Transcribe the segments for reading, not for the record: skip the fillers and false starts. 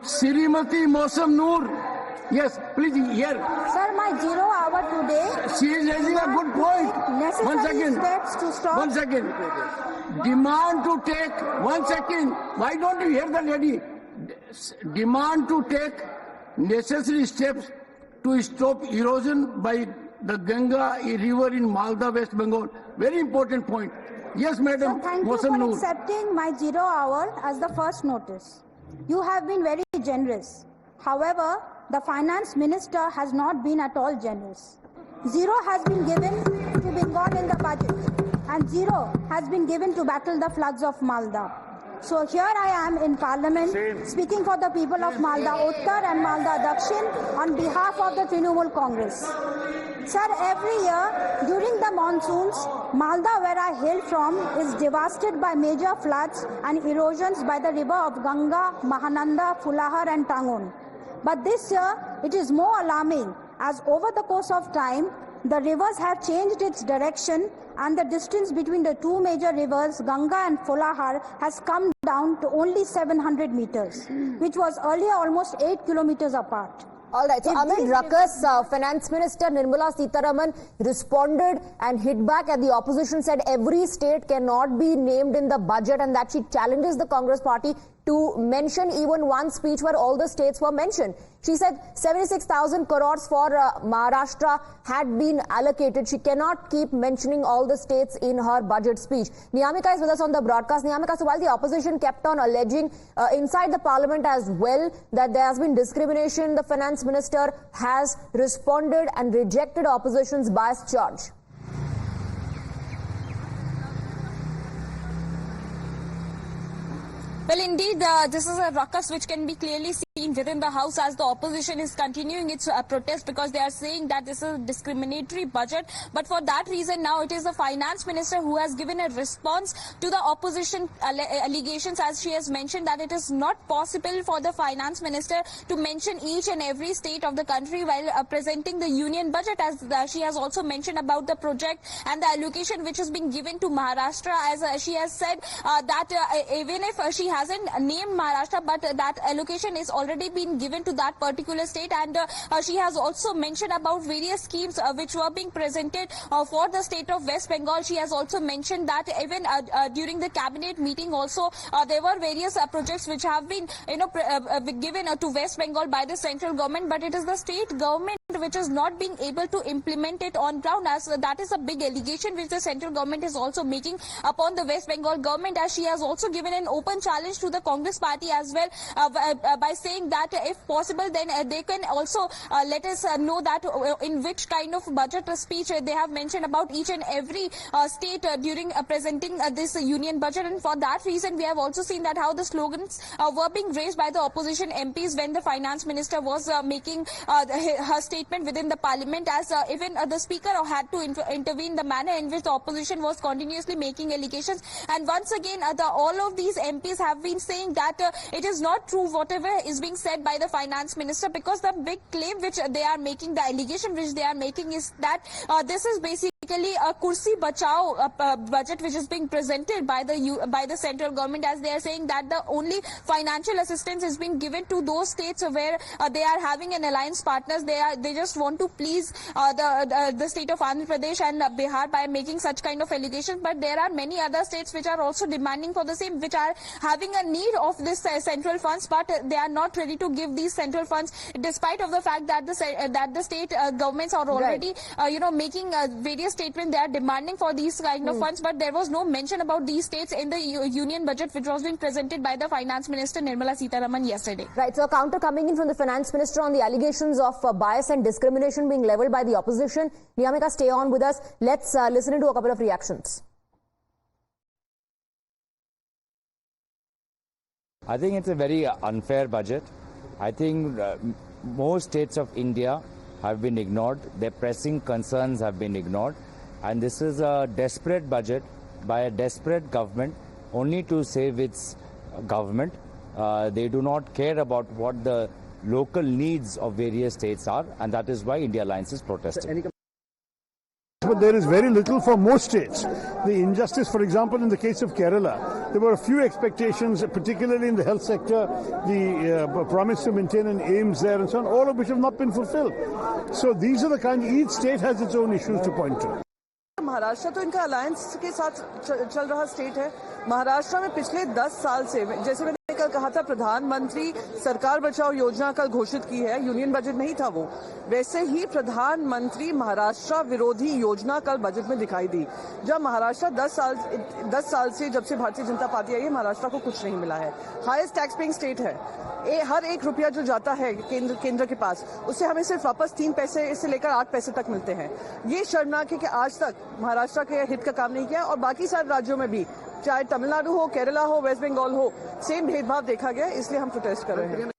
Srimati Mosam Noor. Yes, please hear. Sir, my 0 hour today. She is raising a good point. Necessary 1 second. steps to stop. 1 second. Demand to take. 1 second. Why don't you hear the lady? Demand to take necessary steps to stop erosion by the Ganga river in Malda, West Bengal. Very important point. Yes, madam. Sir, thank you for accepting my 0 hour as the first notice. You have been very generous. However, the finance minister has not been at all generous. 0 has been given to Bengal in the budget and 0 has been given to battle the floods of Malda. So here I am in Parliament speaking for the people of Malda Uttar and Malda Dakshin on behalf of the Trinamool Congress. Sir, every year during the monsoons, Malda, where I hail from, is devastated by major floods and erosions by the river of Ganga, Mahananda, Fulahar and Tangun. But this year, it is more alarming as over the course of time, the rivers have changed its direction and the distance between the two major rivers, Ganga and Fulahar, has come down to only 700 meters, which was earlier almost 8 kilometers apart. All right. So amid ruckus, Finance Minister Nirmala Sitharaman responded and hit back at the opposition, said every state cannot be named in the budget and that she challenges the Congress party to mention even one speech where all the states were mentioned. She said 76,000 crores for Maharashtra had been allocated. She cannot keep mentioning all the states in her budget speech. Niyamika is with us on the broadcast. Niyamika, so while the opposition kept on alleging inside the parliament as well that there has been discrimination, the finance minister has responded and rejected opposition's bias charge. Well, indeed, this is a ruckus which can be clearly seen within the House as the opposition is continuing its protest because they are saying that this is a discriminatory budget. But for that reason, now it is the finance minister who has given a response to the opposition allegations, as she has mentioned that it is not possible for the finance minister to mention each and every state of the country while presenting the union budget, as she has also mentioned about the project and the allocation which is being given to Maharashtra, as she has said that even if she hasn't named Maharashtra, but that allocation is already been given to that particular state, and she has also mentioned about various schemes which were being presented for the state of West Bengal. She has also mentioned that even during the cabinet meeting also there were various projects which have been given to West Bengal by the central government, but it is the state government which is not being able to implement it on ground, as that is a big allegation which the central government is also making upon the West Bengal government, as she has also given an open challenge to the Congress party as well by saying that if possible then they can also let us know that in which kind of budget speech they have mentioned about each and every state during presenting this union budget. And for that reason we have also seen that how the slogans were being raised by the opposition MPs when the finance minister was making her statement within the parliament, as even the speaker had to intervene the manner in which the opposition was continuously making allegations. And once again all of these MPs have been saying that it is not true whatever is being said by the finance minister, because the big claim which they are making, the allegation which they are making is that this is basically a Kursi Bachao budget which is being presented by the central government, as they are saying that the only financial assistance is being given to those states where they are having an alliance partners. They just want to please the state of Andhra Pradesh and Bihar by making such kind of allegations. But there are many other states which are also demanding for the same, which are having a need of this central funds, but they are not ready to give these central funds, despite of the fact that the state governments are already making various statements. They are demanding for these kind of funds, but there was no mention about these states in the union budget which was being presented by the finance minister Nirmala Sitharaman yesterday. Right. So a counter coming in from the finance minister on the allegations of bias and discrimination being leveled by the opposition. Niyamika, stay on with us. Let's listen to a couple of reactions. I think it's a very unfair budget. I think most states of India have been ignored. Their pressing concerns have been ignored. And this is a desperate budget by a desperate government only to save its government. They do not care about what the local needs of various states are, and that is why India Alliance is protesting. but there is very little for most states. The injustice, for example, in the case of Kerala, there were a few expectations, particularly in the health sector, the promise to maintain an AIIMS there and so on, all of which have not been fulfilled. So these are the kind, each state has its own issues to point to. Maharashtra तो इनका alliance के साथ चल रहा state है। महाराष्ट्र में पिछले 10 साल से, जैसे मैंने कल कहा था, प्रधानमंत्री सरकार बचाओ योजना कल घोषित की है, यूनियन बजट में ही था वो, वैसे ही प्रधानमंत्री महाराष्ट्र विरोधी योजना कल बजट में दिखाई दी। जब महाराष्ट्र 10 साल से, जब से भारतीय जनता पार्टी आई है, महाराष्ट्र को कुछ नहीं मिला है। हाईएस्ट टैक्स पेइंग स्टेट है। हर एक रुपया जो जाता है केंद्र के पास, उससे हमें सिर्फ वापस 3 पैसे से लेकर 8 पैसे तक मिलते हैं। ये शर्मनाक है कि आज तक महाराष्ट्र के हित का काम नहीं किया, और बाकी सारे राज्यों में भी, चाहे तमिलनाडु हो, केरला हो, वेस्ट बंगाल हो, सेम भेदभाव देखा गया। इसलिए हम प्रोटेस्ट कर रहे हैं।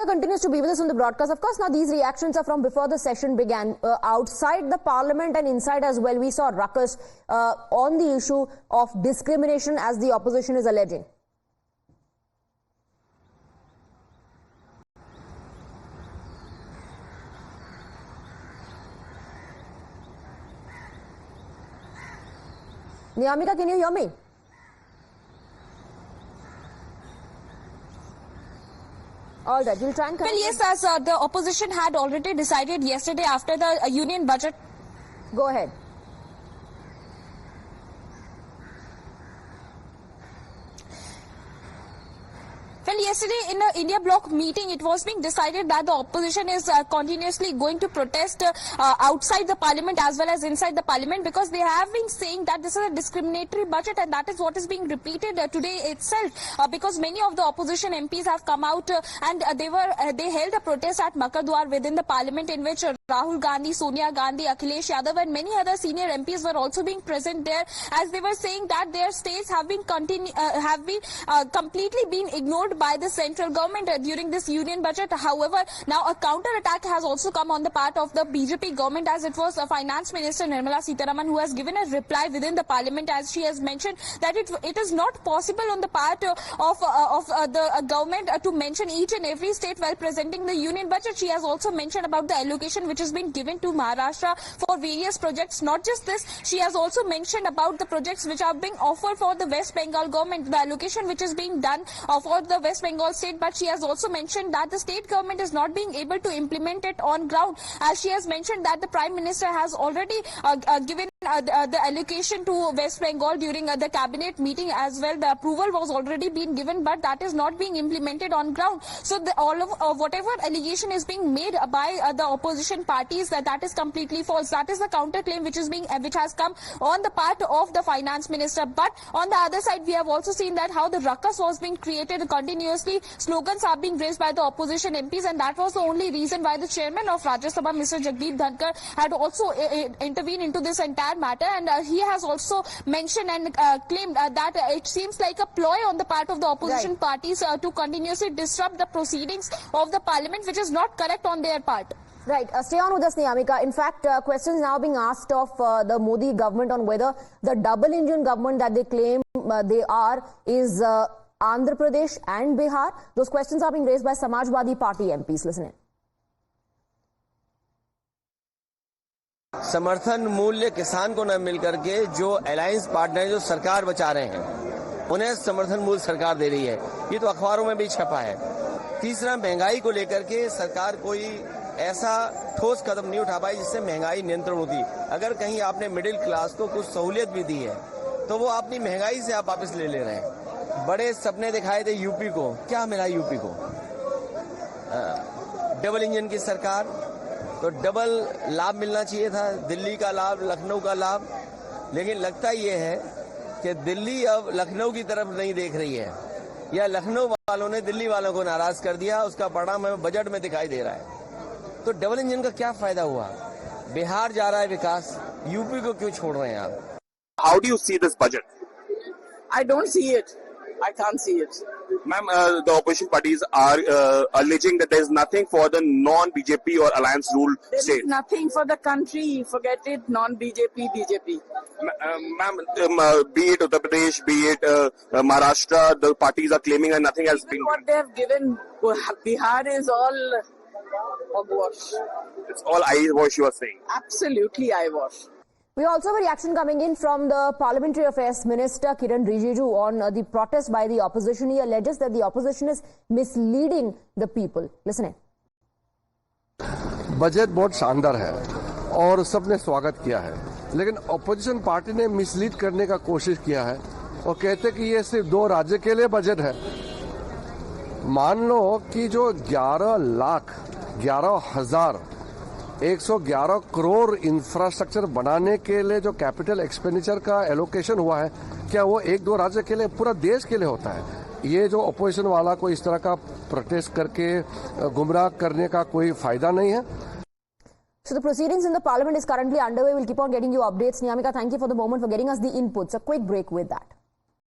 Continues to be with us on the broadcast. Of course, now these reactions are from before the session began. Outside the parliament and inside as well, we saw ruckus on the issue of discrimination, as the opposition is alleging. Niyamika, can you hear me? All right, we'll try and... Well, yes, as the opposition had already decided yesterday after the union budget. Go ahead. Well, yesterday in the India Bloc meeting, it was being decided that the opposition is continuously going to protest outside the parliament as well as inside the parliament, because they have been saying that this is a discriminatory budget, and that is what is being repeated today itself, because many of the opposition MPs have come out and they held a protest at Makadwar within the parliament, in which Rahul Gandhi, Sonia Gandhi, Akhilesh Yadav and many other senior MPs were also being present there, as they were saying that their states have been completely been ignored by the central government during this union budget. However, now a counter attack has also come on the part of the BJP government, as it was Finance Minister Nirmala Sitharaman who has given a reply within the parliament, as she has mentioned that it is not possible on the part of the government to mention each and every state while presenting the union budget. She has also mentioned about the allocation which has been given to Maharashtra for various projects. Not just this, she has also mentioned about the projects which are being offered for the West Bengal government, the allocation which is being done for the West Bengal state, but she has also mentioned that the state government is not being able to implement it on ground, as she has mentioned that the Prime Minister has already given the allocation to West Bengal during the cabinet meeting as well. The approval was already been given, but that is not being implemented on ground. So all of whatever allegation is being made by the opposition parties, that is completely false. That is the counter claim which has come on the part of the Finance Minister. But on the other side, we have also seen that how the ruckus was being created continuously. Slogans are being raised by the opposition MPs, and that was the only reason why the chairman of Rajya Sabha, Mr. Jagdeep Dhankar, had also intervened into this entire matter, and he has also mentioned and claimed that it seems like a ploy on the part of the opposition parties to continuously disrupt the proceedings of the parliament, which is not correct on their part. Right. Stay on with us, Niyamika. In fact, questions now being asked of the Modi government on whether the double engine government that they claim they are is Andhra Pradesh and Bihar. Those questions are being raised by Samajwadi Party MPs. Listen in. समर्थन मूल्य किसान को न मिल करके जो alliance partner जो सरकार बचा रहे हैं उन्हें समर्थन मूल्य सरकार दे रही है, ये तो अखबारों में भी छपा है। तीसरा, महंगाई को लेकर के सरकार कोई ऐसा ठोस कदम नहीं उठा पाई जिससे महंगाई नियंत्रण होती। अगर कहीं आपने मिडिल क्लास को कुछ सहूलियत भी दी है तो वो अपनी महंगाई से आप वापस ले रहे हैं। बड़े सपने दिखाए थे यूपी को, क्या मिला यूपी को? डबल इंजन की सरकार, तो डबल लाभ मिलना चाहिए था, दिल्ली का लाभ, लखनऊ का लाभ, लेकिन लगता ये है कि दिल्ली अब लखनऊ की तरफ नहीं देख रही है, या लखनऊ वालों ने दिल्ली वालों को नाराज कर दिया। उसका परिणाम हमें बजट में दिखाई दे रहा है। तो डबल इंजन का क्या फायदा हुआ? बिहार जा रहा है विकास, यूपी को क्यों छोड़ रहे हैं आप? How do you see this budget? I don't see it. I can't see it. Ma'am, the opposition parties are alleging that there is nothing for the non-BJP or alliance rule There state. is nothing for the country. Forget it. Non-BJP, BJP. Ma'am, be it Uttar Pradesh, be it Maharashtra, the parties are claiming that nothing has been. What they have given, Bihar is all hogwash. It's all eyewash, you are saying. Absolutely eyewash. We also have a reaction coming in from the Parliamentary Affairs Minister Kiran Rijiju on the protest by the opposition. He alleges that the opposition is misleading the people. Listen in. Budget बहुत शानदार है और सबने स्वागत किया है, लेकिन opposition party ने मिसलीड करने का कोशिश किया है और कहते कि ये सिर्फ 2 राज्य के लिए बजट है। मान लो कि जो 11,11 करोड़ इंफ्रास्ट्रक्चर बनाने के लिए जो कैपिटल एक्सपेंडिचर का एलोकेशन हुआ है, क्या वो 1-2 राज्य के लिए, पूरा देश के लिए होता है? ये जो अपोजिशन वाला को इस तरह का प्रोटेस्ट करके गुमराह करने का कोई फायदा नहीं है। So the proceedings in the parliament is currently underway. We'll keep on getting you updates. Niyamika, thank you for the moment for getting us the inputs. A quick break with that.